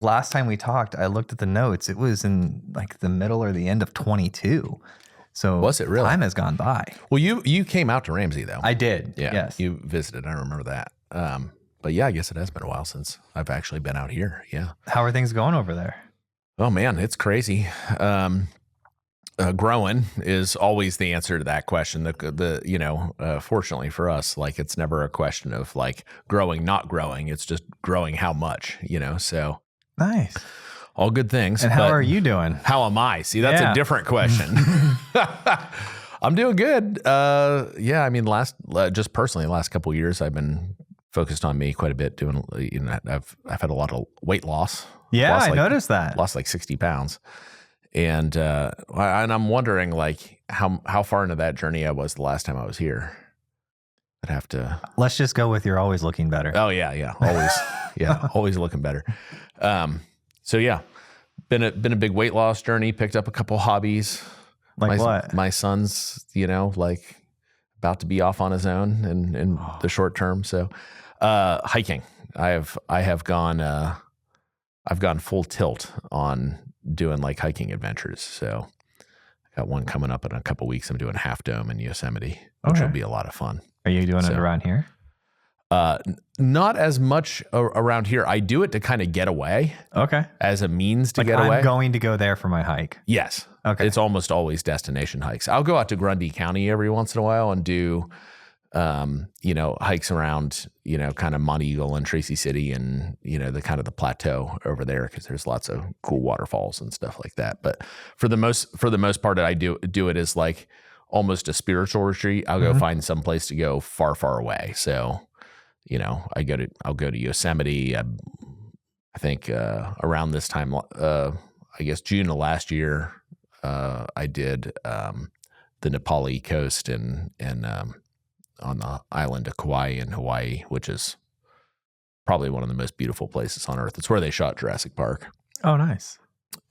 last time we talked, I looked at the notes. It was in like the middle or the end of 22. So was it really? Time has gone by. Well, you came out to Ramsey though. I did. Yeah. Yes. You visited. I remember that. But yeah, I guess it has been a while since I've actually been out here. Yeah. How are things going over there? Oh man, it's crazy. Growing is always the answer to that question. Fortunately for us, like it's never a question of like growing, not growing. It's just growing how much, so. Nice. All good things. And how are you doing? How am I? See, that's a different question. I'm doing good. I mean, just personally, the last couple of years, I've been focused on me quite a bit. I've had a lot of weight loss. Yeah, I noticed that. Lost like 60 pounds. And I'm wondering like how far into that journey I was the last time I was here. I'd have to. Let's just go with you're always looking better. Oh yeah, always, always looking better. So yeah, been a big weight loss journey. Picked up a couple hobbies. Like what? My son's, like about to be off on his own in the short term. So hiking. I've gone full tilt on doing like hiking adventures. So I got one coming up in a couple weeks. I'm doing Half Dome in Yosemite, which will be a lot of fun. Are you doing it around here? Not as much around here. I do it to kind of get away. Okay. As a means to get away. I'm going to go there for my hike. Yes. Okay. It's almost always destination hikes. I'll go out to Grundy County every once in a while and do, hikes around, kind of Monteagle and Tracy City and, the kind of the plateau over there because there's lots of cool waterfalls and stuff like that. But for the most part, I do it as like almost a spiritual retreat. I'll go find some place to go far, far away. So, I'll go to Yosemite. I think around this time, I guess June of last year, I did the Nepali coast and on the island of Kauai in Hawaii, which is probably one of the most beautiful places on earth. It's where they shot Jurassic Park. Oh, nice.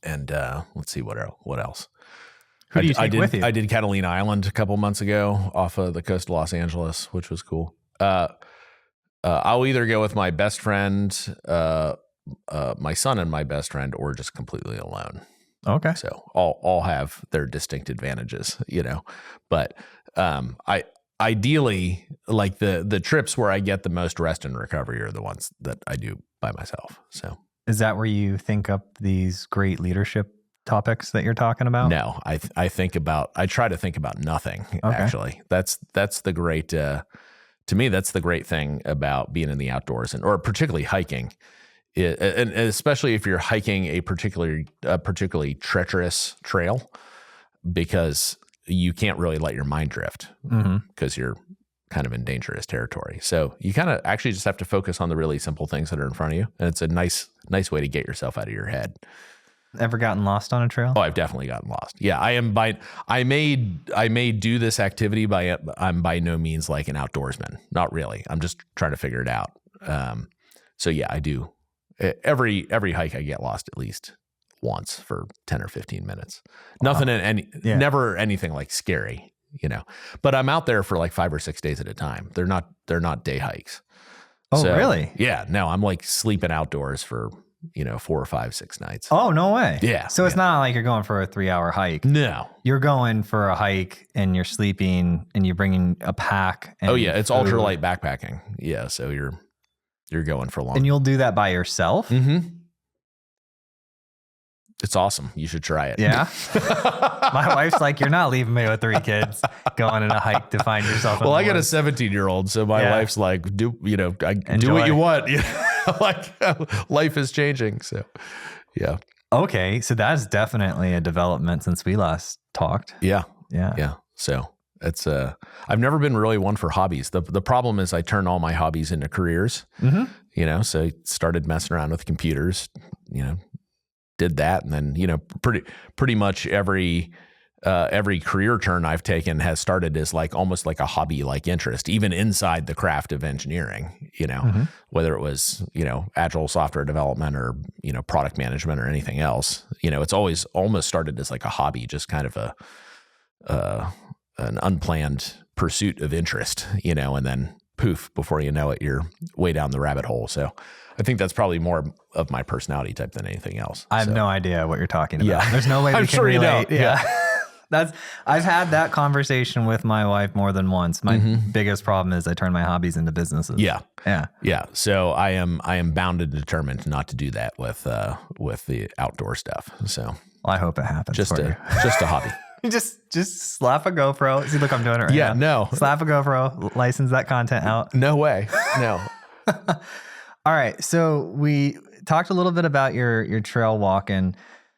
And let's see what else. Who do you take with you? I did Catalina Island a couple months ago off of the coast of Los Angeles, which was cool. I'll either go with my best friend, my son and my best friend, or just completely alone. Okay. So all have their distinct advantages, but I ideally like the trips where I get the most rest and recovery are the ones that I do by myself. So is that where you think up these great leadership topics that you're talking about? No, I try to think about nothing. Okay. Actually, that's the great, to me, that's the great thing about being in the outdoors or particularly hiking. And especially if you're hiking a particularly treacherous trail, because you can't really let your mind drift because you're kind of in dangerous territory. So you kind of actually just have to focus on the really simple things that are in front of you. And it's a nice way to get yourself out of your head. Ever gotten lost on a trail? Oh, I've definitely gotten lost. Yeah, I may do this activity I'm by no means like an outdoorsman. Not really. I'm just trying to figure it out. So yeah, I do. Every hike I get lost at least once for 10 or 15 minutes. Wow. Nothing never anything like scary, But I'm out there for like 5 or 6 days at a time. They're not day hikes. Oh, so, really? Yeah. No, I'm like sleeping outdoors for 4 or 5, 6 nights. Oh, no way. Yeah. So it's not like you're going for a 3-hour hike. No. You're going for a hike and you're sleeping and you're bringing a pack. And it's ultralight backpacking. Yeah. So you're going for long. And you'll do that by yourself? Mm-hmm. It's awesome. You should try it. Yeah. My wife's like, you're not leaving me with 3 kids going on a hike to find yourself. Well, I got a 17-year-old, so my wife's like, do what you want. Like life is changing. So, yeah. Okay, so that's definitely a development since we last talked. Yeah. So it's I've never been really one for hobbies. The problem is I turn all my hobbies into careers. Mm-hmm. So I started messing around with computers. Did that, and then pretty much every career turn I've taken has started as like almost like a hobby like interest, even inside the craft of engineering. Whether it was agile software development or product management or anything else. It's always almost started as like a hobby, just kind of an unplanned pursuit of interest. And then poof, before you know it, you're way down the rabbit hole. So I think that's probably more of my personality type than anything else. I have no idea what you're talking about. Yeah. There's no way we I'm can sure you relate. don't. Yeah. I've had that conversation with my wife more than once. My biggest problem is I turn my hobbies into businesses. Yeah. So I am bound and determined not to do that with the outdoor stuff. So I hope it happens. Just a hobby. just slap a GoPro. See, look, I'm doing it right now. No. Slap a GoPro, license that content out. No way. No. All right. So we talked a little bit about your trail walking,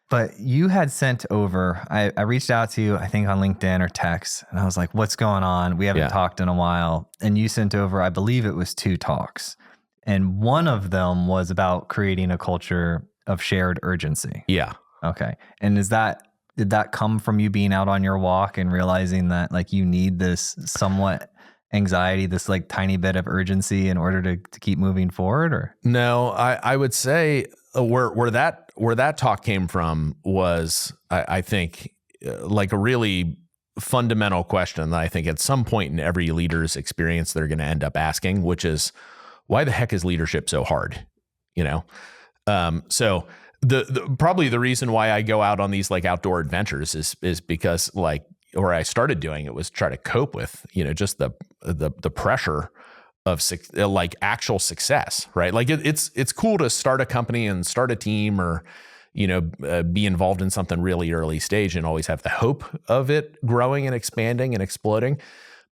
but you had sent over, I reached out to you, I think on LinkedIn or text, and I was like, what's going on? We haven't talked in a while. And you sent over, I believe it was 2 talks. And one of them was about creating a culture of shared urgency. Yeah. Okay. And did that come from you being out on your walk and realizing that like you need this somewhat anxiety, this like tiny bit of urgency in order to keep moving forward? Or no, I would say where that talk came from was I think like a really fundamental question that I think at some point in every leader's experience they're going to end up asking, which is, why the heck is leadership so hard? So the probably the reason why I go out on these like outdoor adventures is because like, or I started doing it was try to cope with, just the pressure of like actual success, right? Like it's cool to start a company and start a team or, be involved in something really early stage and always have the hope of it growing and expanding and exploding.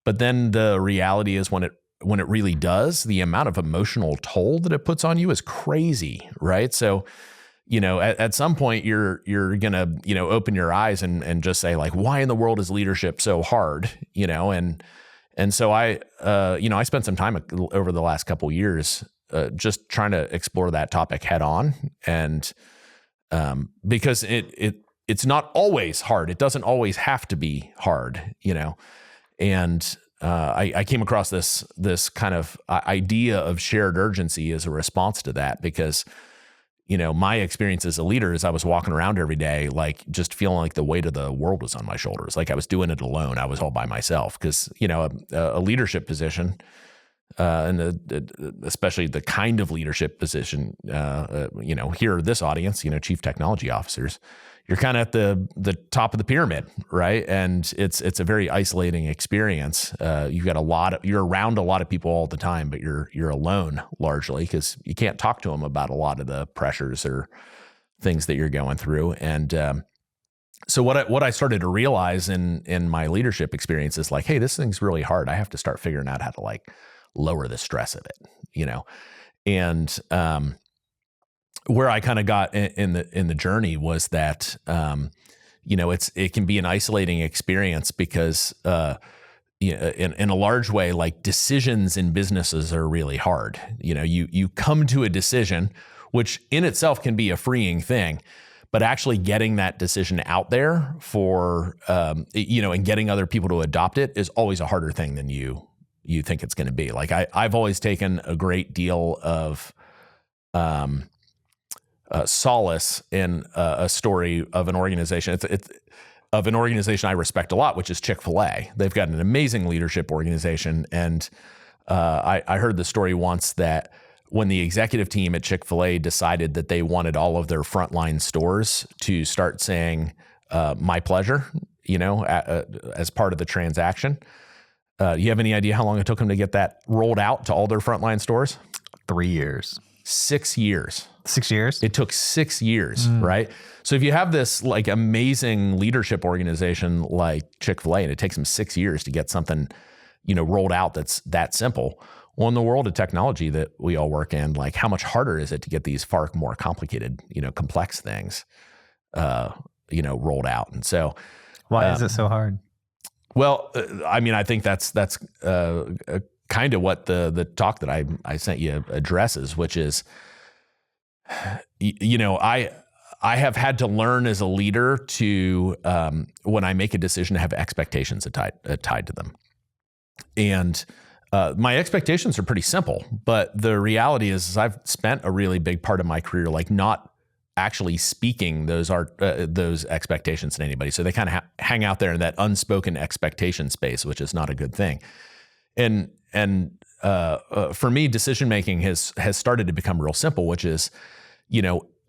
But then the reality is when it really does, the amount of emotional toll that it puts on you is crazy, right? So, at some point you're going to, open your eyes and just say like, why in the world is leadership so hard? And so I spent some time over the last couple of years, just trying to explore that topic head on. And, because it's not always hard. It doesn't always have to be hard, and, I came across this kind of idea of shared urgency as a response to that, because my experience as a leader is I was walking around every day, like just feeling like the weight of the world was on my shoulders. Like I was doing it alone. I was all by myself because, a leadership position, and especially the kind of leadership position, here, this audience, chief technology officers, you're kind of at the top of the pyramid, right? And it's a very isolating experience. You're around a lot of people all the time, but you're alone largely because you can't talk to them about a lot of the pressures or things that you're going through. And so what I started to realize in my leadership experience is like, hey, this thing's really hard. I have to start figuring out how to like lower the stress of it, and where I kind of got in the journey was that, it can be an isolating experience because, in a large way, like decisions in businesses are really hard. You come to a decision, which in itself can be a freeing thing, but actually getting that decision out there for, and getting other people to adopt it is always a harder thing than you think it's going to be. Like I've always taken a great deal of, solace in a story of an organization. It's of an organization I respect a lot, which is Chick-fil-A. They've got an amazing leadership organization, and I heard the story once that when the executive team at Chick-fil-A decided that they wanted all of their frontline stores to start saying "my pleasure," as part of the transaction. You have any idea how long it took them to get that rolled out to all their frontline stores? 3 years. 6 years. 6 years? It took 6 years, right? So if you have this like amazing leadership organization like Chick-fil-A, and it takes them 6 years to get something, rolled out that's that simple. Well, in the world of technology that we all work in, like how much harder is it to get these far more complicated, complex things, rolled out? And so, why is it so hard? Well, I think that's kind of what the talk that I sent you addresses, which is, I have had to learn as a leader to, when I make a decision, to have expectations tied to them. And my expectations are pretty simple, but the reality is I've spent a really big part of my career like not actually speaking those expectations to anybody. So they kind of hang out there in that unspoken expectation space, which is not a good thing. And for me, decision making has started to become real simple, which is,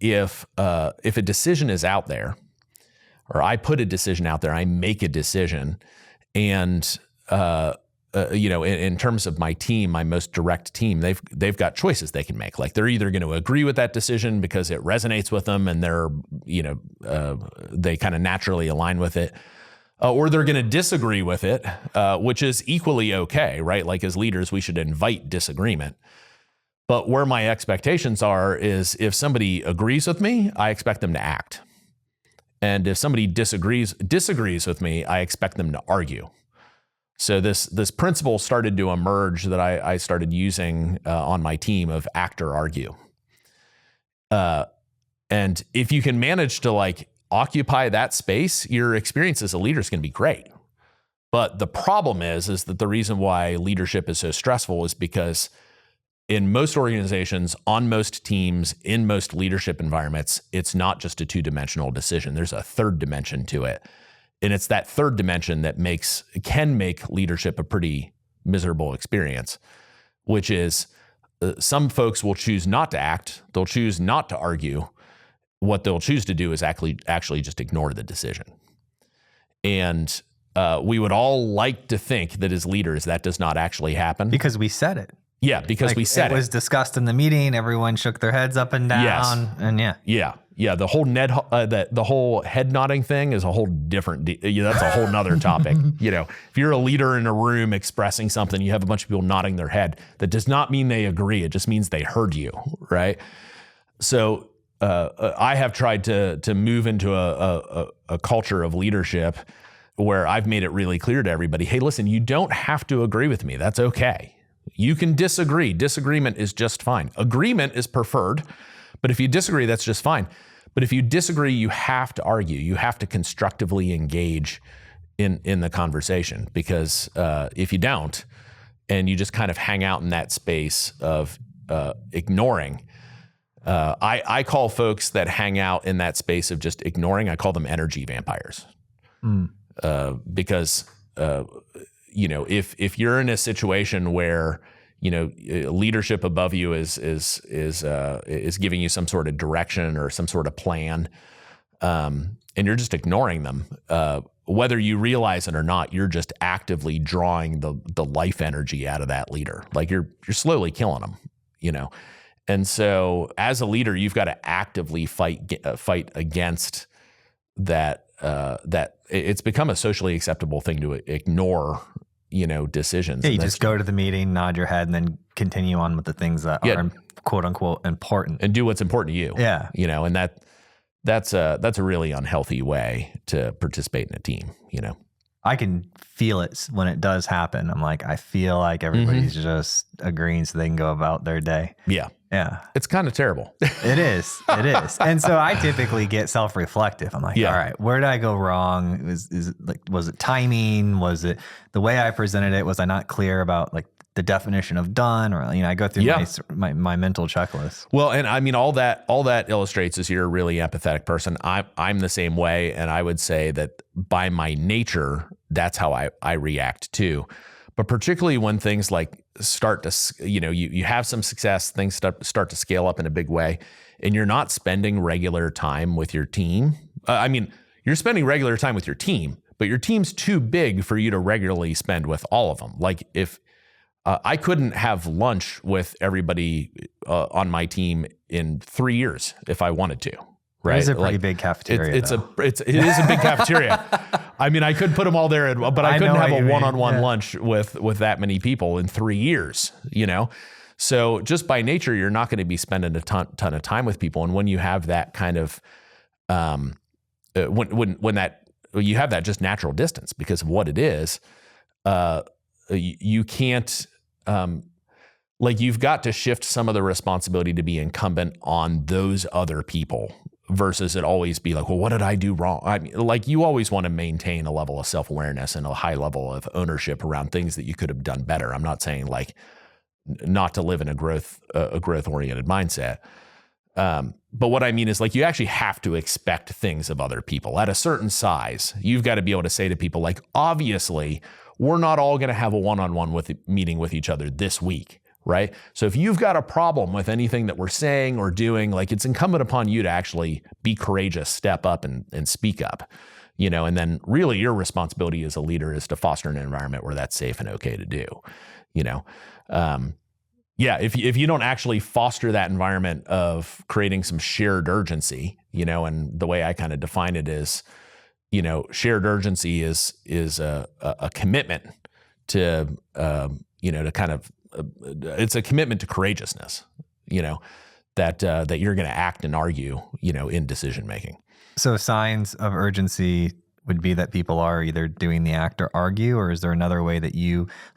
if a decision is out there, or I put a decision out there, I make a decision, and in terms of my team, my most direct team, they've got choices they can make. Like they're either going to agree with that decision because it resonates with them and they're, they kind of naturally align with it, or they're going to disagree with it, which is equally okay, right? Like as leaders, we should invite disagreement. But where my expectations are is if somebody agrees with me, I expect them to act. And if somebody disagrees with me, I expect them to argue. So this principle started to emerge that I started using on my team of act or argue. And if you can manage to like occupy that space, your experience as a leader is going to be great. But the problem is that the reason why leadership is so stressful is because in most organizations, on most teams, in most leadership environments, it's not just a two-dimensional decision. There's a third dimension to it. And it's that third dimension that can make leadership a pretty miserable experience, which is some folks will choose not to act. They'll choose not to argue. What they'll choose to do is actually just ignore the decision. And we would all like to think that as leaders, that does not actually happen. Because we said it. Yeah, because we said it. It was discussed in the meeting. Everyone shook their heads up and down. Yes. And Yeah. The whole the whole head nodding thing is a whole different. That's a whole nother topic. If you're a leader in a room expressing something, you have a bunch of people nodding their head. That does not mean they agree. It just means they heard you, right? So I have tried to move into a culture of leadership where I've made it really clear to everybody, hey, listen, you don't have to agree with me. That's okay. You can disagree. Disagreement is just fine. Agreement is preferred, but if you disagree, that's just fine. But if you disagree, you have to argue. You have to constructively engage in the conversation, because if you don't, and you just kind of hang out in that space of ignoring, I call folks that hang out in that space of just ignoring, I call them energy vampires. Because if you're in a situation where leadership above you is giving you some sort of direction or some sort of plan, and you're just ignoring them, whether you realize it or not, you're just actively drawing the life energy out of that leader. Like you're slowly killing them, And so as a leader, you've got to actively fight against that. That it's become a socially acceptable thing to ignore, decisions. Yeah, you just go to the meeting, nod your head, and then continue on with the things that are quote unquote important, and do what's important to you. Yeah, and that's a really unhealthy way to participate in a team. I can feel it when it does happen. I'm like, I feel like everybody's just agreeing so they can go about their day. Yeah. It's kind of terrible. It is. And so I typically get self-reflective. I'm like, all right, where did I go wrong? Was it timing? Was it the way I presented it? Was I not clear about like the definition of done? Or, I go through my mental checklist. Well, and I mean, all that illustrates is you're a really empathetic person. I'm the same way. And I would say that by my nature, that's how I react too. But particularly when things like start to, you have some success, things start to scale up in a big way, and you're not spending regular time with your team. You're spending regular time with your team, but your team's too big for you to regularly spend with all of them. Like if I couldn't have lunch with everybody on my team in 3 years if I wanted to. Right. It's a pretty big cafeteria. It is a big cafeteria. I could put them all there, but I couldn't have a one-on-one lunch with that many people in 3 years, So just by nature, you're not going to be spending a ton of time with people. And when you have that kind of, when you have that just natural distance because of what it is, you can't, you've got to shift some of the responsibility to be incumbent on those other people versus it always be like, well, what did I do wrong? You always want to maintain a level of self-awareness and a high level of ownership around things that you could have done better. I'm not saying not to live in a growth oriented mindset. But what I mean is like, you actually have to expect things of other people at a certain size. You've got to be able to say to people like, obviously, we're not all going to have a one-on-one meeting with each other this week, right? So if you've got a problem with anything that we're saying or doing, like it's incumbent upon you to actually be courageous, step up and speak up, and then really your responsibility as a leader is to foster an environment where that's safe and okay to do, if you don't actually foster that environment of creating some shared urgency, and the way I kind of define it is, shared urgency is a commitment to, to kind of, it's a commitment to courageousness, that you're going to act and argue, in decision making. So signs of urgency would be that people are either doing the act or argue, or is there another way that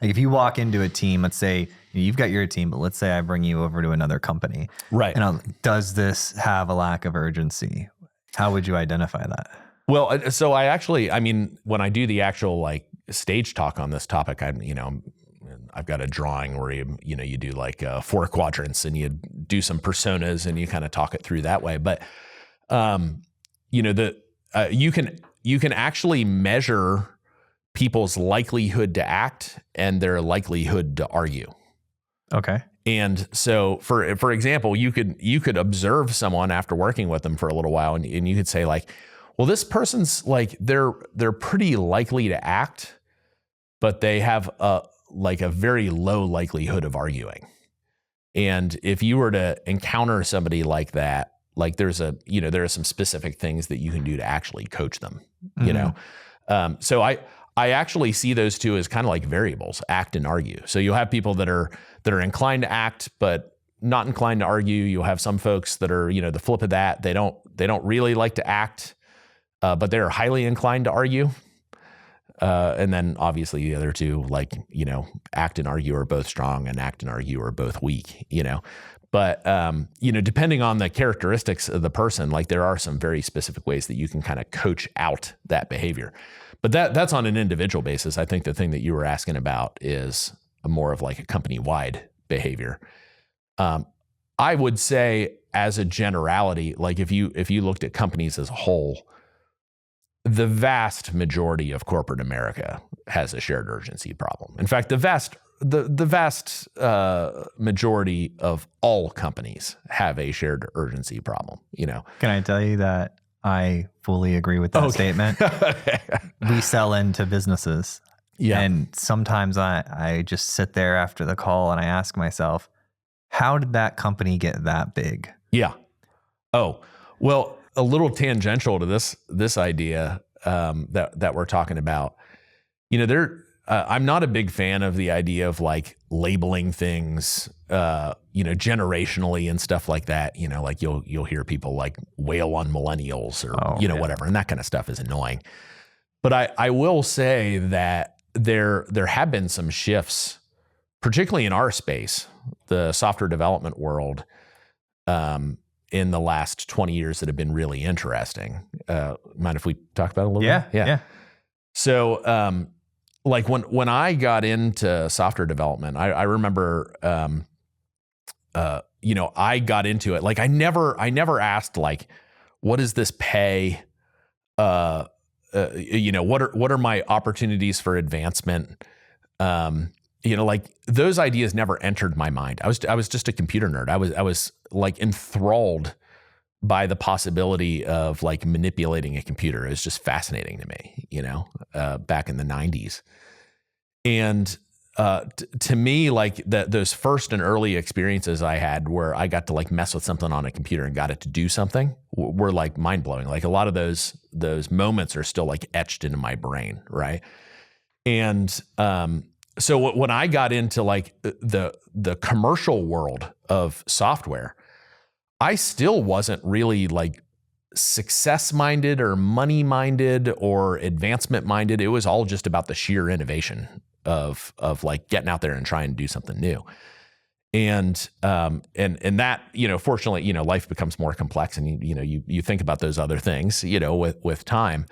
if you walk into a team, let's say you've got your team, but let's say I bring you over to another company. Right. And does this have a lack of urgency? How would you identify that? Well, so when I do the actual like stage talk on this topic, I've got a drawing where you do like 4 quadrants and you do some personas and you kind of talk it through that way. But, you can actually measure people's likelihood to act and their likelihood to argue. Okay. And so for example, you could observe someone after working with them for a little while and you could say like, well, this person's like, they're pretty likely to act, but they have a very low likelihood of arguing. And if you were to encounter somebody like that, like there are some specific things that you can do to actually coach them, So I actually see those two as kind of like variables, act and argue. So you'll have people that are inclined to act, but not inclined to argue. You'll have some folks that are, the flip of that. They don't really like to act, but they're highly inclined to argue. And then obviously the other two, like, act and argue are both strong and act and argue are both weak, But, depending on the characteristics of the person, like there are some very specific ways that you can kind of coach out that behavior. But that's on an individual basis. I think the thing that you were asking about is more of like a company-wide behavior. I would say as a generality, like if you looked at companies as a whole, the vast majority of corporate America has a shared urgency problem. In fact, the vast majority of all companies have a shared urgency problem, Can I tell you that I fully agree with that statement? We sell into businesses. Yeah. And sometimes I just sit there after the call and I ask myself, how did that company get that big? Yeah. Oh, well, a little tangential to this idea that we're talking about, I'm not a big fan of the idea of like labeling things, generationally and stuff like that. Like you'll hear people like wail on millennials or whatever, and that kind of stuff is annoying. But I will say that there have been some shifts, particularly in our space, the software development world, in the last 20 years that have been really interesting. Mind if we talk about it a little bit? Yeah. So, like when I got into software development, I remember, I got into it. Like I never asked like, what does this pay? What are my opportunities for advancement? Like those ideas never entered my mind. I was just a computer nerd. I was like enthralled by the possibility of like manipulating a computer. It was just fascinating to me, back in the 90s. And to me, like those first and early experiences I had where I got to like mess with something on a computer and got it to do something were like mind blowing. Like a lot of those moments are still like etched into my brain. Right. And, so when I got into like the commercial world of software, I still wasn't really like success minded or money minded or advancement minded. It was all just about the sheer innovation of like getting out there and trying to do something new. And that, fortunately, life becomes more complex and you think about those other things, with time.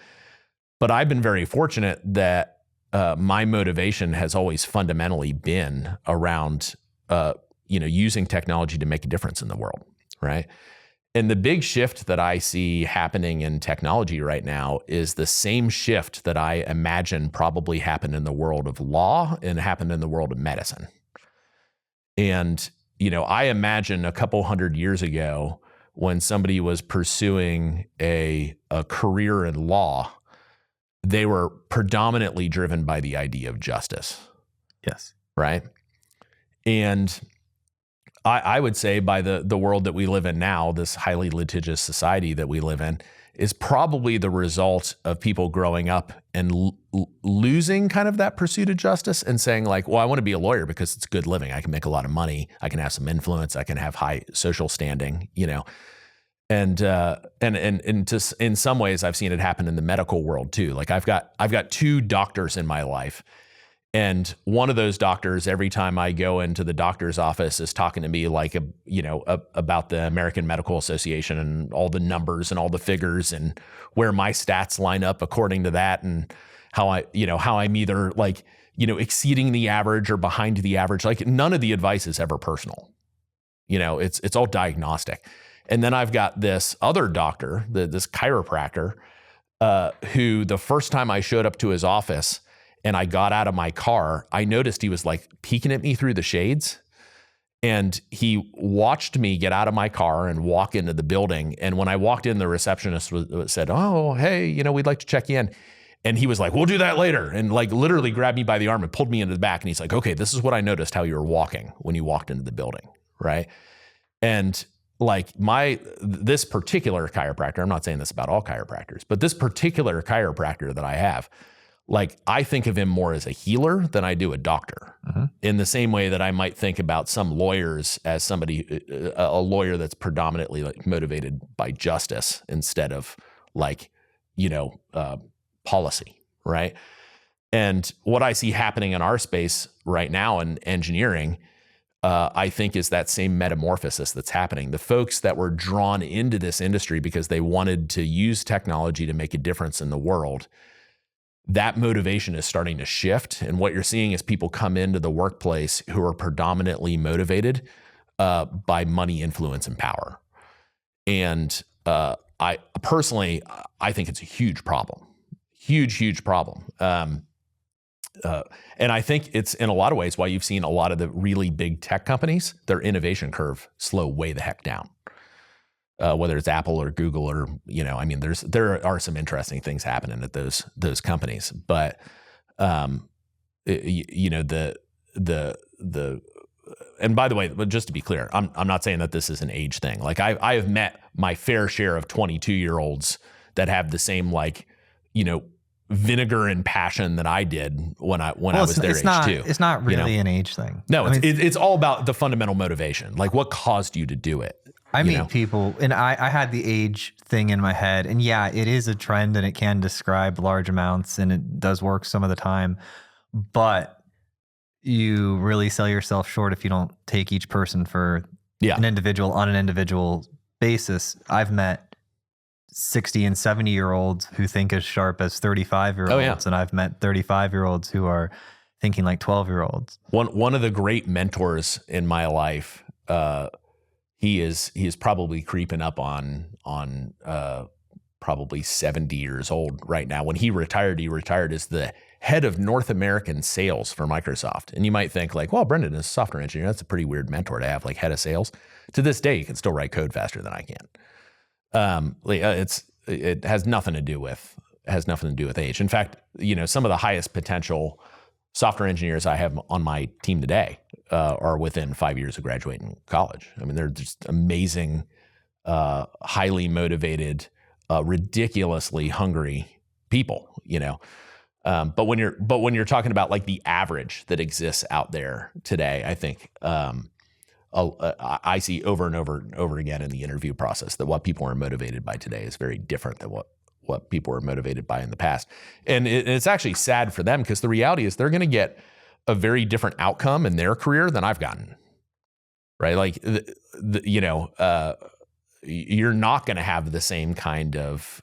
But I've been very fortunate that my motivation has always fundamentally been around, using technology to make a difference in the world, right? And the big shift that I see happening in technology right now is the same shift that I imagine probably happened in the world of law and happened in the world of medicine. And, I imagine a couple hundred years ago when somebody was pursuing a career in law, they were predominantly driven by the idea of justice. Yes. Right. And I would say by the world that we live in now, this highly litigious society that we live in, is probably the result of people growing up and losing kind of that pursuit of justice and saying like, well, I want to be a lawyer because it's good living. I can make a lot of money. I can have some influence. I can have high social standing, And just in some ways I've seen it happen in the medical world too. Like I've got two doctors in my life. And one of those doctors, every time I go into the doctor's office, is talking to me like, about the American Medical Association and all the numbers and all the figures and where my stats line up according to that, and how I'm either like, exceeding the average or behind the average. Like none of the advice is ever personal. It's all diagnostic. And then I've got this other doctor, this chiropractor, who the first time I showed up to his office, and I got out of my car, I noticed he was like peeking at me through the shades. And he watched me get out of my car and walk into the building. And when I walked in, the receptionist said, "Oh, hey, we'd like to check you in." And he was like, "We'll do that later." And like literally grabbed me by the arm and pulled me into the back. And he's like, "Okay, this is what I noticed how you were walking when you walked into the building." Right. And like this particular chiropractor, I'm not saying this about all chiropractors, but this particular chiropractor that I have, like I think of him more as a healer than I do a doctor. Mm-hmm. In the same way that I might think about some lawyers as a lawyer that's predominantly like motivated by justice instead of like, policy, right? And what I see happening in our space right now in engineering, I think is that same metamorphosis that's happening. The folks that were drawn into this industry because they wanted to use technology to make a difference in the world, that motivation is starting to shift. And what you're seeing is people come into the workplace who are predominantly motivated by money, influence, and power. And I personally think it's a huge problem, huge problem. And I think it's in a lot of ways why you've seen a lot of the really big tech companies, their innovation curve slow way the heck down. Whether it's Apple or Google or, there are some interesting things happening at those companies, but, and by the way, but just to be clear, I'm not saying that this is an age thing. Like I have met my fair share of 22-year-olds that have the same, like, vinegar and passion that I did when I was their age too. It's not really an age thing. No, it's all about the fundamental motivation. Like what caused you to do it? I meet people, and I had the age thing in my head, and yeah, it is a trend and it can describe large amounts and it does work some of the time, but you really sell yourself short if you don't take each person for an individual on an individual basis. I've met 60 and 70-year-olds who think as sharp as 35-year-olds, and I've met 35-year-olds who are thinking like 12-year-olds. One of the great mentors in my life, he is probably creeping up on probably 70 years old right now. When he retired as the head of North American sales for Microsoft. And you might think like, well, Brendan is a software engineer. That's a pretty weird mentor to have, like head of sales. To this day, you can still write code faster than I can. It has nothing to do with age. In fact, some of the highest potential software engineers I have on my team today are within 5 years of graduating college. I mean, they're just amazing, highly motivated, ridiculously hungry people, But when you're talking about like the average that exists out there today, I think I see over and over and over again in the interview process that what people are motivated by today is very different than what people were motivated by in the past. And it's actually sad for them because the reality is they're going to get a very different outcome in their career than I've gotten, right? Like, you're not going to have the same kind of,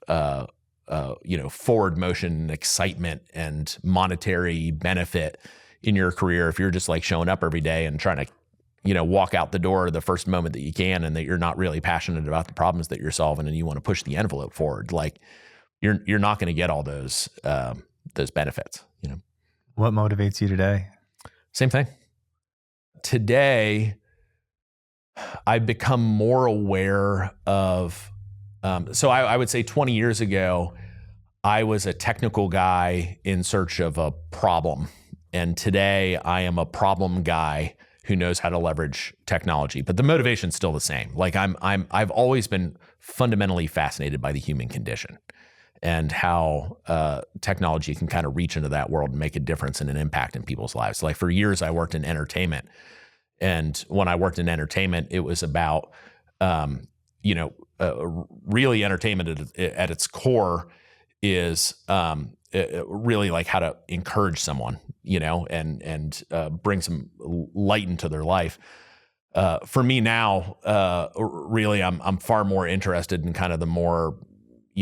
forward motion and excitement and monetary benefit in your career if you're just like showing up every day and trying to walk out the door the first moment that you can, and that you're not really passionate about the problems that you're solving and you want to push the envelope forward, like you're not going to get all those benefits. What motivates you today? Same thing. Today, I've become more aware of, so I would say 20 years ago, I was a technical guy in search of a problem. And today I am a problem guy who knows how to leverage technology, but the motivation's still the same. Like I've always been fundamentally fascinated by the human condition and how technology can kind of reach into that world and make a difference and an impact in people's lives. Like for years, I worked in entertainment. And when I worked in entertainment, it was about, really entertainment at its core is really like how to encourage someone, and bring some light into their life. For me now, really, I'm far more interested in kind of the more,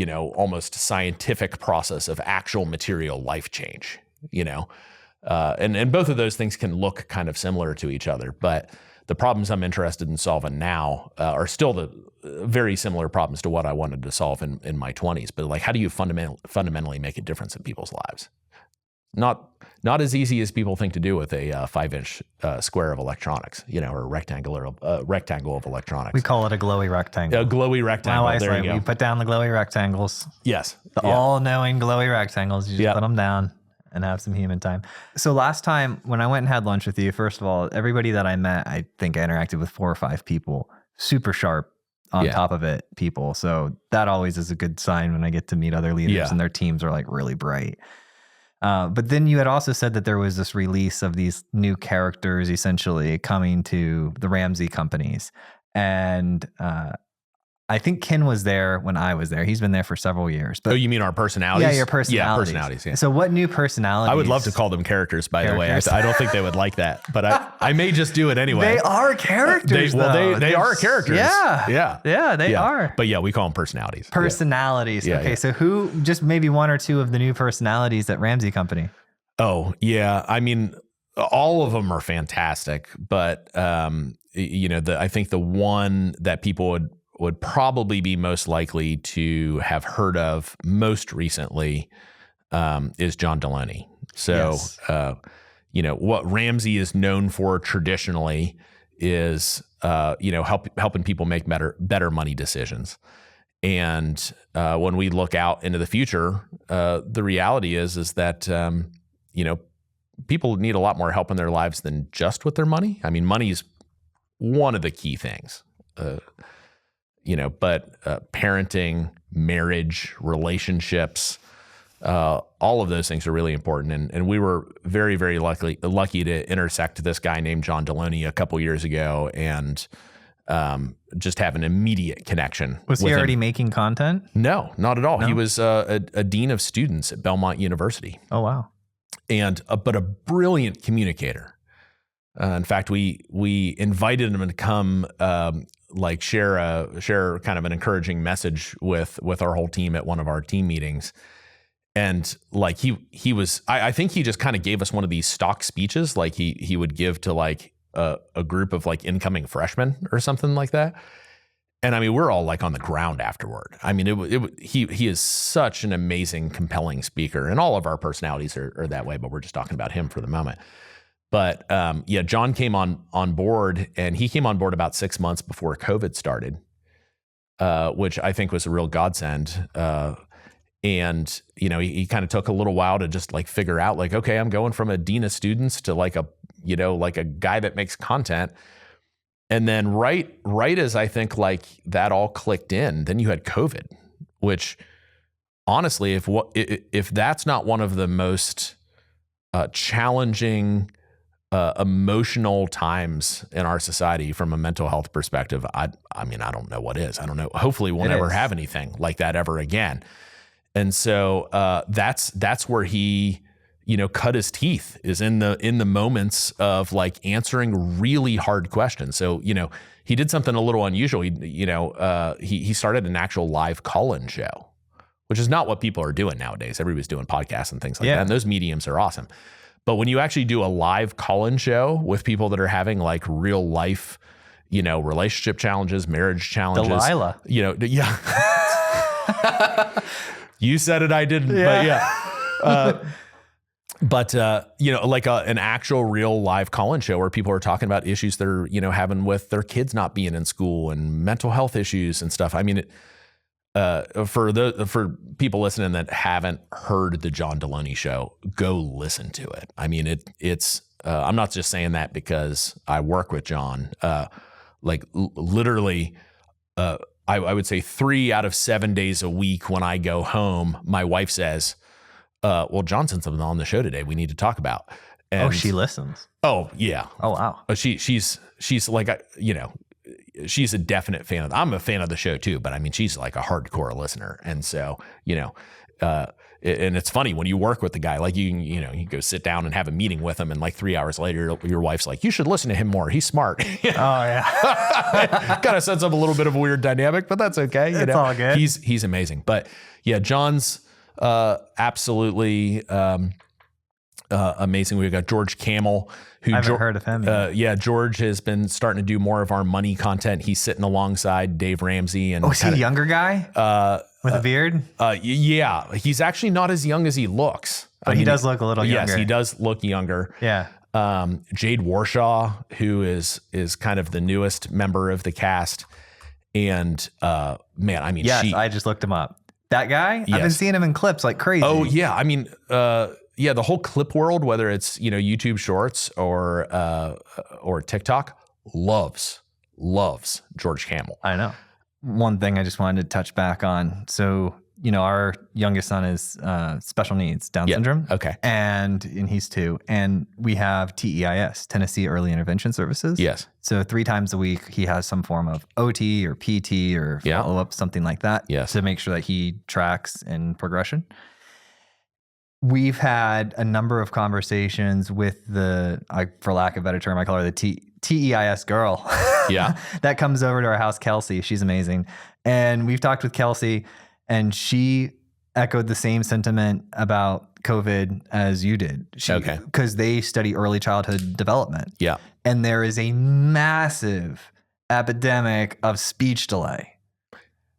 almost scientific process of actual material life change, and both of those things can look kind of similar to each other, but the problems I'm interested in solving now are still the very similar problems to what I wanted to solve in my 20s. But like, how do you fundamentally make a difference in people's lives? Not as easy as people think to do with a 5-inch square of electronics, or a rectangle of electronics. We call it a glowy rectangle. A glowy rectangle. My wife's there right. you go. We put down the glowy rectangles. Yes. The all-knowing glowy rectangles. You just put them down and have some human time. So last time when I went and had lunch with you, first of all, everybody that I met, I think I interacted with 4 or 5 people, super sharp on top of it people. So that always is a good sign when I get to meet other leaders and their teams are like really bright. But then you had also said that there was this release of these new characters essentially coming to the Ramsey companies. And I think Ken was there when I was there. He's been there for several years. But you mean our personalities? Yeah, your personalities. Yeah, personalities. Yeah. So what new personalities? I would love to call them characters, by the way. I don't think they would like that, but I may just do it anyway. They are characters. They are characters. Yeah, they are. But yeah, we call them personalities. Personalities. Yeah. Okay, so who? Just maybe 1 or 2 of the new personalities at Ramsey Company. Oh yeah, I mean, all of them are fantastic, but I think the one that people would probably be most likely to have heard of most recently is John Deloney. So, what Ramsey is known for traditionally is, helping people make better money decisions. And when we look out into the future, the reality is that, people need a lot more help in their lives than just with their money. I mean, money is one of the key things. But parenting, marriage, relationships, all of those things are really important. And we were very, very lucky to intersect this guy named John Deloney a couple years ago and just have an immediate connection. Was he already making content? No, not at all. No? He was a dean of students at Belmont University. Oh, wow. And but a brilliant communicator. In fact, we invited him to come share kind of an encouraging message with our whole team at one of our team meetings. And like he was, I think he just kind of gave us one of these stock speeches like he would give to like a group of like incoming freshmen or something like that. And I mean, we're all like on the ground afterward. I mean, he is such an amazing, compelling speaker, and all of our personalities are that way, but we're just talking about him for the moment. But John came on board, and he came on board about 6 months before COVID started, which I think was a real godsend. And he kind of took a little while to just like figure out like, okay, I'm going from a dean of students to like a guy that makes content. And then right as I think like that all clicked in, then you had COVID, which honestly, if that's not one of the most challenging emotional times in our society from a mental health perspective, I mean, I don't know what is. I don't know. Hopefully we'll never have anything like that ever again. And so that's where he cut his teeth, is in the moments of like answering really hard questions. So, he did something a little unusual. He started an actual live call-in show, which is not what people are doing nowadays. Everybody's doing podcasts and things like that. And those mediums are awesome. But when you actually do a live call-in show with people that are having like real life, relationship challenges, marriage challenges, Delilah. Yeah. You said it, I didn't, but like an actual real live call-in show where people are talking about issues they're, having with their kids not being in school and mental health issues and stuff. I mean, for people listening that haven't heard the John Deloney show, go listen to it. I mean, it's I'm not just saying that because I work with John. Literally, I would say 3 out of 7 days a week when I go home, my wife says, well, John sent something on the show today we need to talk about. And, she listens. Oh yeah. Oh wow. She's like, she's a definite fan I'm a fan of the show too, but I mean, she's like a hardcore listener. And so, and it's funny when you work with the guy, like you go sit down and have a meeting with him, and like 3 hours later, your wife's like, you should listen to him more. He's smart. Oh yeah. Kind of sets up a little bit of a weird dynamic, but that's okay. It's all good. He's amazing. But yeah, John's absolutely amazing. We've got George Camel, who I haven't heard of him. George has been starting to do more of our money content. He's sitting alongside Dave Ramsey. And is he a younger guy with a beard? Yeah, he's actually not as young as he looks. But he does look a little younger. Yes, he does look younger. Yeah. Jade Warshaw, who is kind of the newest member of the cast. And man, I mean, yes, I just looked him up. That guy? Yes. I've been seeing him in clips like crazy. Oh yeah. I mean, the whole clip world, whether it's, YouTube Shorts or TikTok, loves George Camel. I know. One thing I just wanted to touch back on. So, our youngest son is special needs, Down syndrome. Okay. And he's 2. And we have TEIS, Tennessee Early Intervention Services. Yes. So 3 times a week, he has some form of OT or PT or follow-up, something like that. Yes. To make sure that he tracks in progression. We've had a number of conversations with for lack of a better term, I call her the TEIS girl. Yeah. That comes over to our house, Kelsey. She's amazing. And we've talked with Kelsey, and she echoed the same sentiment about COVID as you did. Okay. Because they study early childhood development. Yeah. And there is a massive epidemic of speech delay,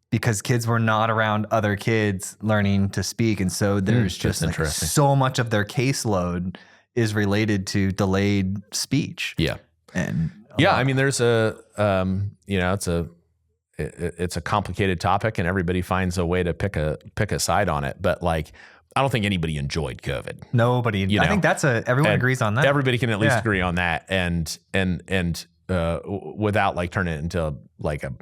because kids were not around other kids learning to speak. And so there's just like so much of their caseload is related to delayed speech. Yeah. And I mean, there's it's a complicated topic, and everybody finds a way to pick a side on it. But like, I don't think anybody enjoyed COVID. Nobody. I think everyone agrees on that. Everybody can at least agree on that. And without like turning it into like a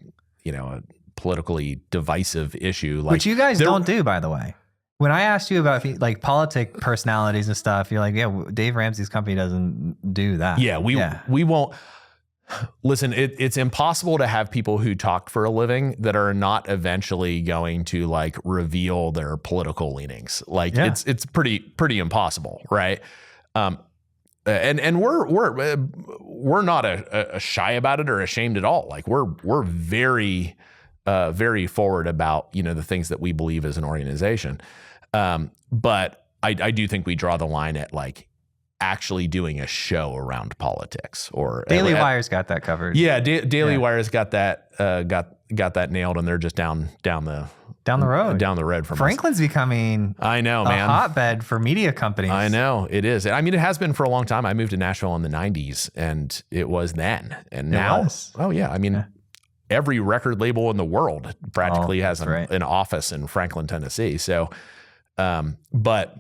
politically divisive issue, like, which you guys don't do, by the way. When I asked you about like politic personalities and stuff, you're like, yeah, Dave Ramsey's company doesn't do that. Yeah, we won't. Listen, it's impossible to have people who talk for a living that are not eventually going to like reveal their political leanings. Like it's pretty impossible, right? And we're not a shy about it or ashamed at all. Like we're very very forward about the things that we believe as an organization. But I do think we draw the line at like actually doing a show around politics, or Daily Wire's got that covered. Yeah, Daily Wire's got that got that nailed, and they're just down the road from Franklin's us. Becoming I know, man, a hotbed for media companies. I know it is. I mean, it has been for a long time. I moved to Nashville in the 90s, and it was then, and now. Oh yeah, I mean, every record label in the world practically has an office in Franklin, Tennessee. So, but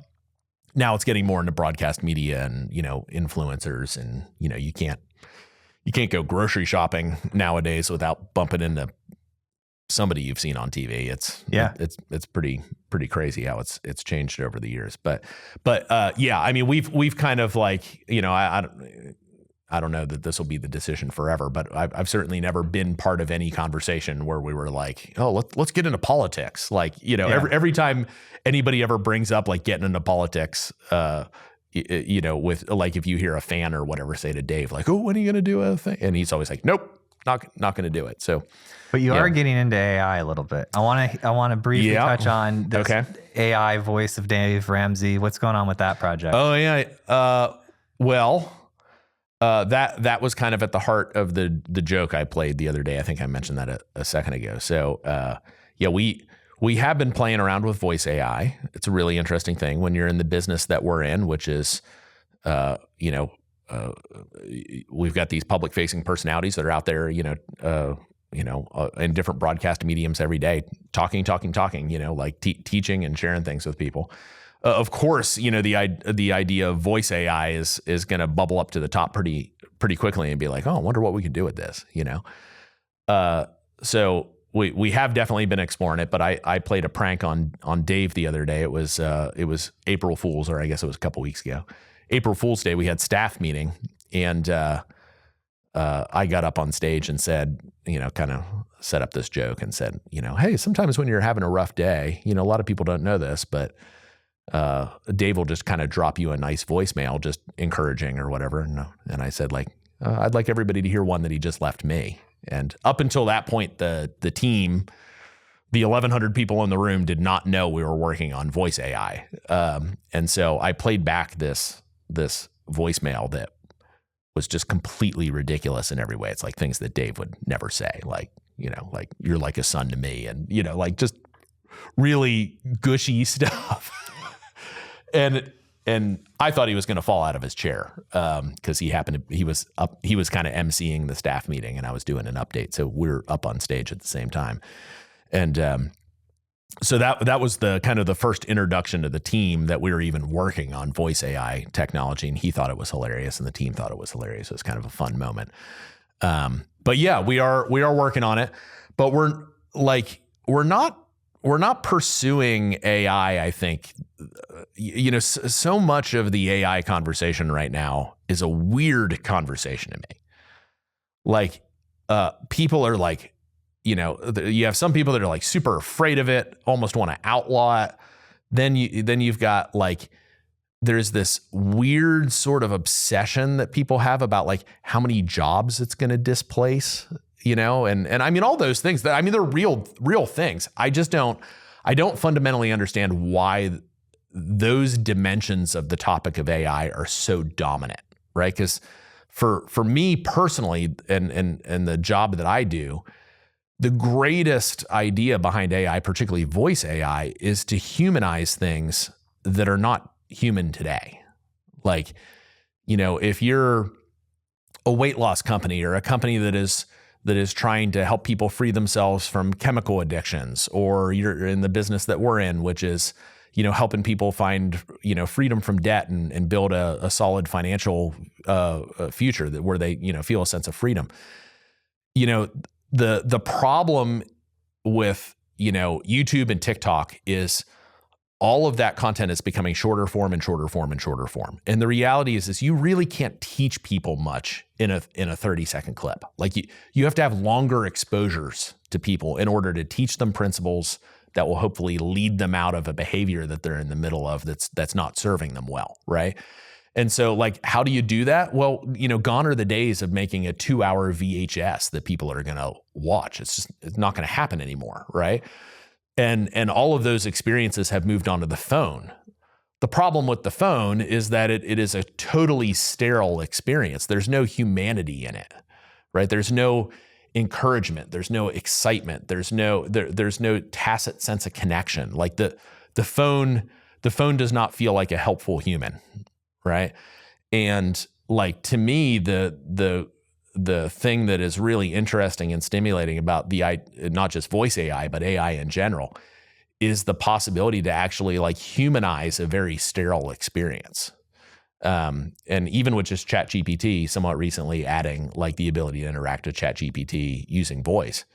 now it's getting more into broadcast media and, influencers, and, you can't go grocery shopping nowadays without bumping into somebody you've seen on TV. It's pretty crazy how it's changed over the years. But I mean, we've kind of like, I don't know that this will be the decision forever, but I've certainly never been part of any conversation where we were like, oh, let's get into politics. Like, every time anybody ever brings up like getting into politics, with like, if you hear a fan or whatever say to Dave, like, oh, when are you going to do a thing? And he's always like, nope, not going to do it. So, but you are getting into AI a little bit. I want to briefly touch on this AI voice of Dave Ramsey. What's going on with that project? Oh yeah. Well, that was kind of at the heart of the joke I played the other day. I think I mentioned that a second ago. So yeah, we have been playing around with voice AI. It's a really interesting thing when you're in the business that we're in, which is, we've got these public facing personalities that are out there, in different broadcast mediums every day, talking, like teaching and sharing things with people. Of course, the idea of voice AI is going to bubble up to the top pretty quickly and be like, oh, I wonder what we can do with this, So we have definitely been exploring it, but I played a prank on Dave the other day. It was April Fool's, or I guess it was a couple weeks ago. April Fool's Day, we had staff meeting, and I got up on stage and said, kind of set up this joke and said, hey, sometimes when you're having a rough day, a lot of people don't know this, but Dave will just kind of drop you a nice voicemail, just encouraging or whatever. And I said, I'd like everybody to hear one that he just left me. And up until that point, the team, the 1,100 people in the room did not know we were working on voice AI. And so I played back this voicemail that was just completely ridiculous in every way. It's like things that Dave would never say, like you're like a son to me, and just really gushy stuff. And I thought he was going to fall out of his chair because he was kind of emceeing the staff meeting, and I was doing an update, so we're up on stage at the same time. And so that was the kind of the first introduction to the team that we were even working on voice AI technology, and he thought it was hilarious, and the team thought it was hilarious. It was kind of a fun moment. But yeah, we are working on it, but we're not pursuing AI. I think, so much of the AI conversation right now is a weird conversation to me. People are like, you have some people that are like super afraid of it, almost want to outlaw it. Then you've got there's this weird sort of obsession that people have about how many jobs it's going to displace, and I mean, all those things they're real things. I don't fundamentally understand why those dimensions of the topic of AI are so dominant, right? Because for me personally, and the job that I do, the greatest idea behind AI, particularly voice AI, is to humanize things that are not human today. If you're a weight loss company or a company that is trying to help people free themselves from chemical addictions, or you're in the business that we're in, which is, helping people find, freedom from debt and build a solid financial future where they, feel a sense of freedom. The problem with, YouTube and TikTok is all of that content is becoming shorter form and shorter form and shorter form. And the reality is you really can't teach people much in a 30-second clip. You have to have longer exposures to people in order to teach them principles that will hopefully lead them out of a behavior that they're in the middle of that's not serving them well, right? And so how do you do that? Well, gone are the days of making a 2-hour VHS that people are going to watch. It's not going to happen anymore, right? And all of those experiences have moved onto the phone. The problem with the phone is that it is a totally sterile experience. There's no humanity in it, right? There's no encouragement. There's no excitement. There's no tacit sense of connection. The phone does not feel like a helpful human, right? And to me, the thing that is really interesting and stimulating about not just voice AI, but AI in general, is the possibility to actually humanize a very sterile experience. And even with just ChatGPT, somewhat recently adding the ability to interact with ChatGPT using voice,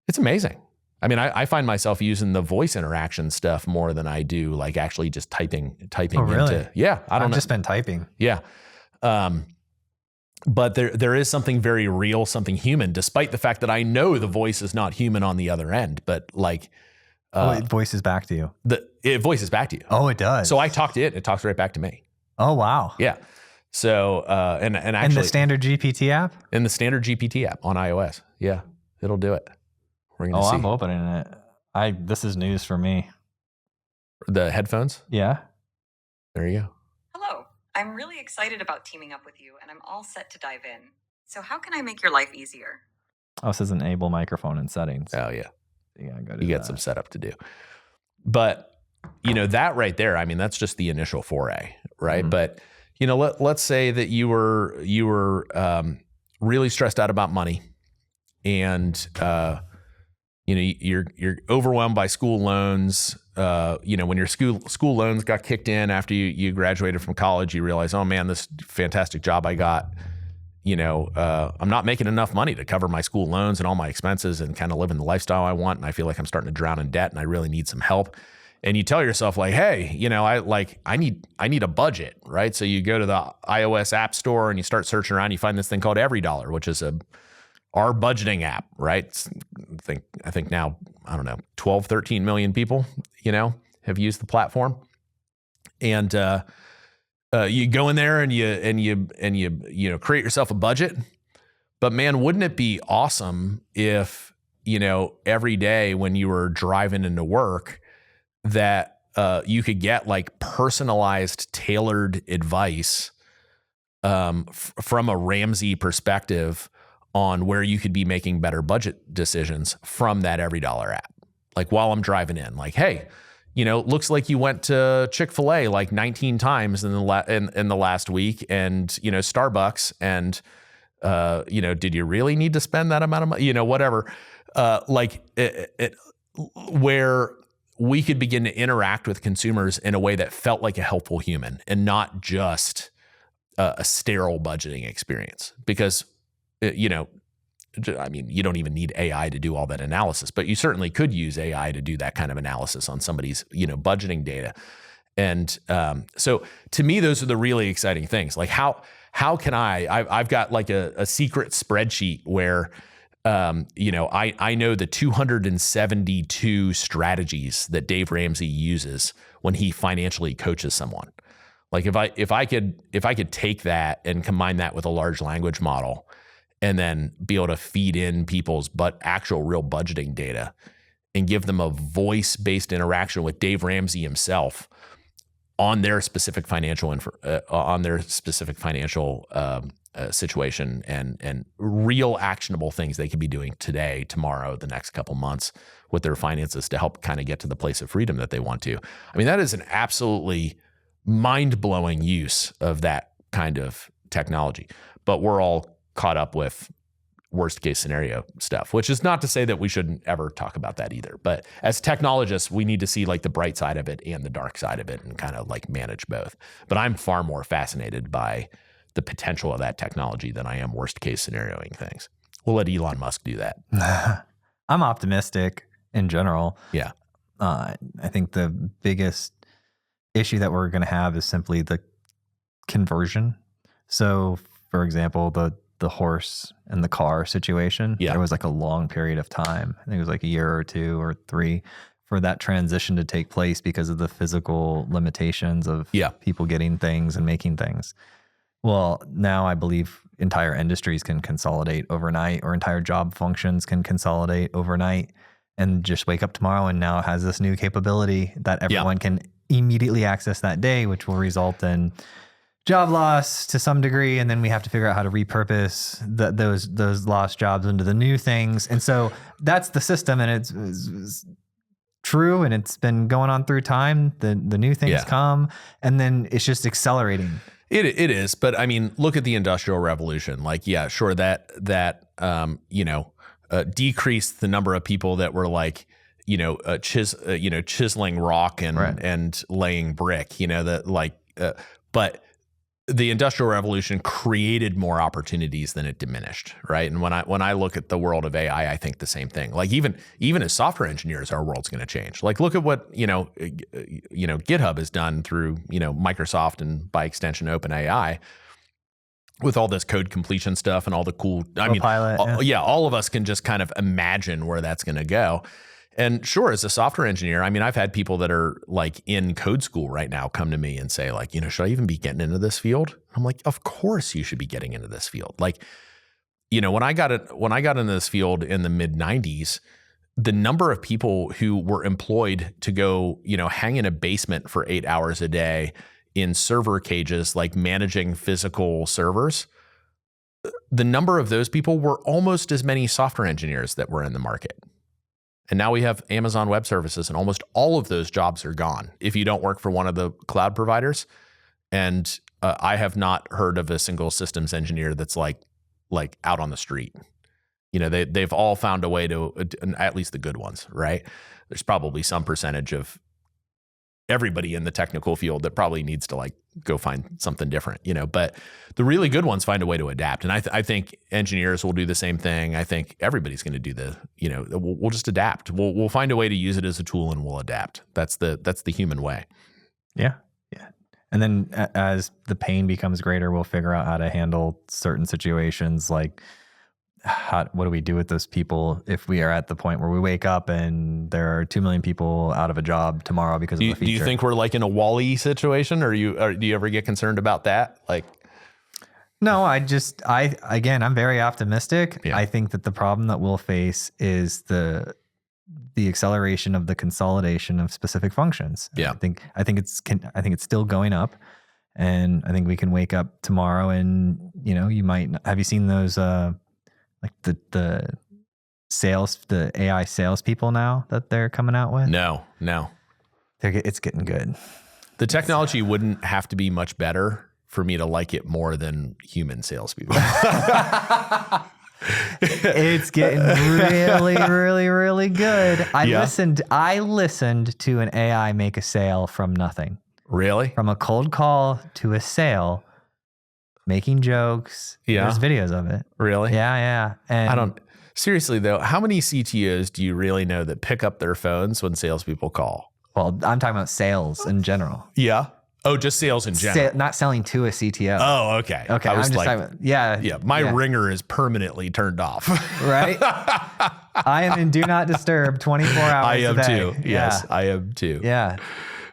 it's amazing. I mean, I find myself using the voice interaction stuff more than I do actually just typing. Oh, really? I've just been typing. Yeah. But there is something very real, something human, despite the fact that I know the voice is not human on the other end. But it voices back to you. It voices back to you. Oh, it does. So I talk to it. It talks right back to me. Oh, wow. Yeah. So and actually, in the standard GPT app. In the standard GPT app on iOS, yeah, it'll do it. We're gonna see. I'm opening it. This is news for me. The headphones. Yeah. There you go. Hello, I'm really excited about teaming up with you, and I'm all set to dive in. So how can I make your life easier? Oh, it says enable microphone and settings. Oh yeah. You gotta go to You get that. some setup to do. But, that right there, I mean, that's just the initial foray, right? Mhm. But, let's say that you were really stressed out about money and, you're overwhelmed by school loans. When your school loans got kicked in after you graduated from college, you realize, oh man, this fantastic job I got, I'm not making enough money to cover my school loans and all my expenses and kind of living the lifestyle I want. And I feel like I'm starting to drown in debt and I really need some help. And you tell yourself like, hey, I need a budget, right? So you go to the iOS app store and you start searching around, you find this thing called EveryDollar, which is our budgeting app, right? I think now, I don't know, 12, 13 million people, have used the platform. And you go in there and you create yourself a budget. But man, wouldn't it be awesome if, every day when you were driving into work that you could get like personalized, tailored advice from a Ramsey perspective on where you could be making better budget decisions from that EveryDollar app. Like while I'm driving in, like, hey, looks like you went to Chick-fil-A like 19 times in the last week, and Starbucks, and did you really need to spend that amount of money? Whatever. Where we could begin to interact with consumers in a way that felt like a helpful human and not just a sterile budgeting experience. Because you don't even need AI to do all that analysis, but you certainly could use AI to do that kind of analysis on somebody's, budgeting data. And so to me, those are the really exciting things. Like how can I've got like a secret spreadsheet where, I know the 272 strategies that Dave Ramsey uses when he financially coaches someone. Like if I could take that and combine that with a large language model, and then be able to feed in people's actual real budgeting data and give them a voice-based interaction with Dave Ramsey himself on their specific financial situation and real actionable things they could be doing today, tomorrow, the next couple months with their finances to help kind of get to the place of freedom that they want to. I mean, that is an absolutely mind-blowing use of that kind of technology. But we're all caught up with worst case scenario stuff, which is not to say that we shouldn't ever talk about that either. But as technologists, we need to see like the bright side of it and the dark side of it and kind of like manage both. But I'm far more fascinated by the potential of that technology than I am worst case scenarioing things. We'll let Elon Musk do that. I'm optimistic in general. Yeah. I think the biggest issue that we're going to have is simply the conversion. So, for example, the horse and the car situation, there was like a long period of time. I think it was like a year or 2 or 3 for that transition to take place because of the physical limitations of people getting things and making things. Well, now I believe entire industries can consolidate overnight, or entire job functions can consolidate overnight, and just wake up tomorrow and now it has this new capability that everyone can immediately access that day, which will result in job loss to some degree, and then we have to figure out how to repurpose those lost jobs into the new things. And so that's the system, and it's true, and it's been going on through time. The new things come, and then it's just accelerating. It is, but I mean, look at the Industrial Revolution. Like, sure, that decreased the number of people that were like, chiseling rock and laying brick. But the Industrial Revolution created more opportunities than it diminished, right? And when I look at the world of AI, I think the same thing. Like even as software engineers, our world's going to change. Like look at what GitHub has done through Microsoft and by extension OpenAI with all this code completion stuff and all the cool. All of us can just kind of imagine where that's going to go. And sure, as a software engineer, I mean, I've had people that are like in code school right now come to me and say like, should I even be getting into this field? I'm like, of course you should be getting into this field. Like, when I got into this field in the mid 90s, the number of people who were employed to go, hang in a basement for 8 hours a day in server cages, like managing physical servers, the number of those people were almost as many software engineers that were in the market. And now we have Amazon Web Services, and almost all of those jobs are gone if you don't work for one of the cloud providers. And I have not heard of a single systems engineer that's like out on the street. You know, they've all found a way to, at least the good ones, right? There's probably some percentage of everybody in the technical field that probably needs to like go find something different, you know, but the really good ones find a way to adapt. And I think engineers will do the same thing. I think everybody's going to do we'll just adapt. We'll find a way to use it as a tool, and we'll adapt. That's the human way. Yeah. Yeah. And then as the pain becomes greater, we'll figure out how to handle certain situations. Like what do we do with those people if we are at the point where we wake up and there are 2 million people out of a job tomorrow because of a feature? Do you think we're like in a Wall-E situation, or do you ever get concerned about that? Like, no, again, I'm very optimistic. Yeah. I think that the problem that we'll face is the acceleration of the consolidation of specific functions. Yeah. I think it's still going up, and I think we can wake up tomorrow and, you know, have you seen those, like the AI salespeople now that they're coming out with? No. It's getting good. The technology wouldn't have to be much better for me to like it more than human salespeople. It's getting really, really, really good. I Yeah. listened to an AI make a sale from nothing. Really? From a cold call to a sale, making jokes. Yeah. There's videos of it. Really? Yeah. And seriously though, how many CTOs do you really know that pick up their phones when salespeople call? Well, I'm talking about sales in general. Yeah. Oh, just sales in general. Not selling to a CTO. Oh, okay. Okay. I was I'm just like, talking about, yeah. my ringer is permanently turned off. Right? I am in do not disturb 24 hours I am a day. too. Yes, I am too. Yeah.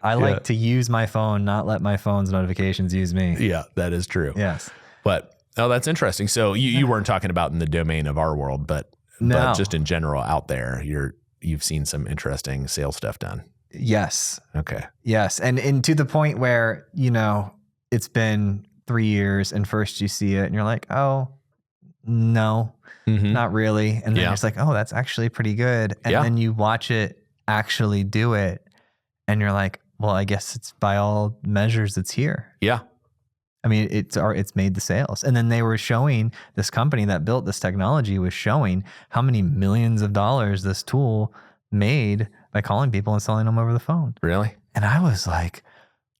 I like to use my phone, not let my phone's notifications use me. Yeah, that is true. Yes. But that's interesting. So you weren't talking about in the domain of our world, but just in general out there, you've seen some interesting sales stuff done. Yes. Okay. Yes. And to the point where, you know, it's been 3 years and first you see it and you're like, oh, no, not really. And then you're just like, oh, that's actually pretty good. And then you watch it actually do it and you're like, well, I guess it's by all measures it's here. Yeah. I mean, it's made the sales. And then they were showing, this company that built this technology was showing how many millions of dollars this tool made by calling people and selling them over the phone. Really? And I was like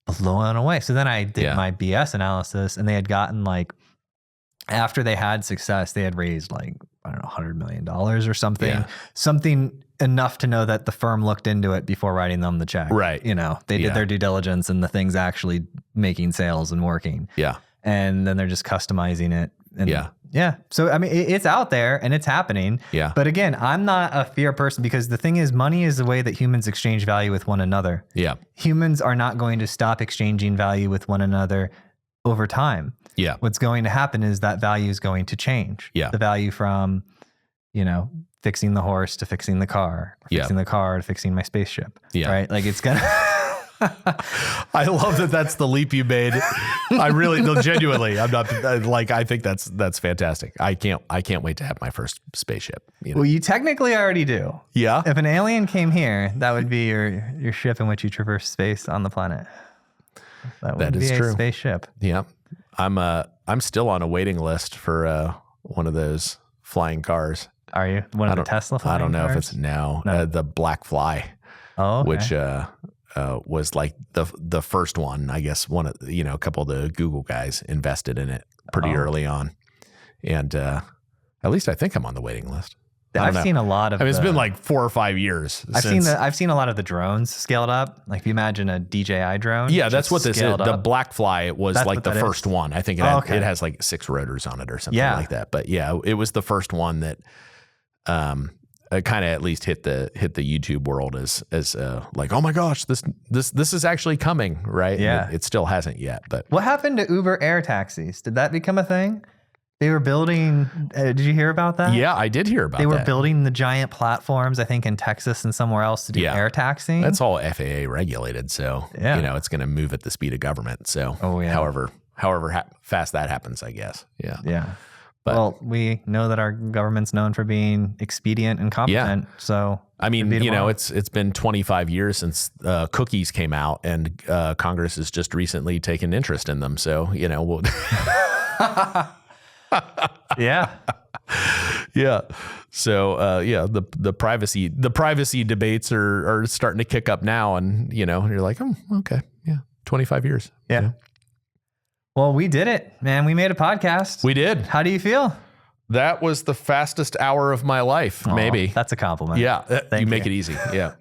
blown away. So then I did my BS analysis, and they had gotten like, after they had success, they had raised like, I don't know, $100 million or something. Yeah. Something enough to know that the firm looked into it before writing them the check. Right. You know, they did their due diligence and the thing's actually making sales and working. Yeah. And then they're just customizing it. And yeah. So, I mean, it's out there and it's happening. Yeah. But again, I'm not a fear person, because the thing is, money is the way that humans exchange value with one another. Yeah. Humans are not going to stop exchanging value with one another over time. Yeah. What's going to happen is that value is going to change. Yeah. The value from, you know, fixing the horse to fixing the car, or fixing the car to fixing my spaceship. Yeah. Right. Like it's going to. I love that that's the leap you made. I really, no, genuinely, I'm not like, I think that's fantastic. I can't wait to have my first spaceship. You know? Well, you technically already do. Yeah. If an alien came here, that would be your ship in which you traverse space on the planet. That is be true. A spaceship. Yeah. I'm still on a waiting list for one of those flying cars. Are you one of the Tesla flying I don't know cars? if it's the Black Fly. Oh, okay. Which was like the first one. I guess a couple of the Google guys invested in it pretty early on, and at least I think I'm on the waiting list. I've seen a lot of. I mean, it's been like 4 or 5 years. I've seen a lot of the drones scaled up. Like if you imagine a DJI drone. Yeah, that's what this is. Scaled The up. Black Fly was like the first one. I think it has like 6 rotors on it or something like that. But yeah, it was the first one that kind of at least hit the YouTube world as like, oh my gosh, this is actually coming, right? Yeah. It still hasn't yet. But what happened to Uber air taxis? Did that become a thing? They were building, did you hear about that? Yeah, I did hear about that. They were building the giant platforms, I think in Texas and somewhere else to do air taxiing. That's all FAA regulated. So, it's going to move at the speed of government. So however fast that happens, I guess. Yeah. Yeah. But we know that our government's known for being expedient and competent. Yeah. So I mean, it's been 25 years since cookies came out, and Congress has just recently taken interest in them. So, we'll yeah. Yeah. So, the privacy debates are starting to kick up now, and, you're like, oh, okay. Yeah. 25 years. Yeah. Well, we did it, man. We made a podcast. We did. How do you feel? That was the fastest hour of my life, maybe. That's a compliment. Yeah. You make it easy. Yeah.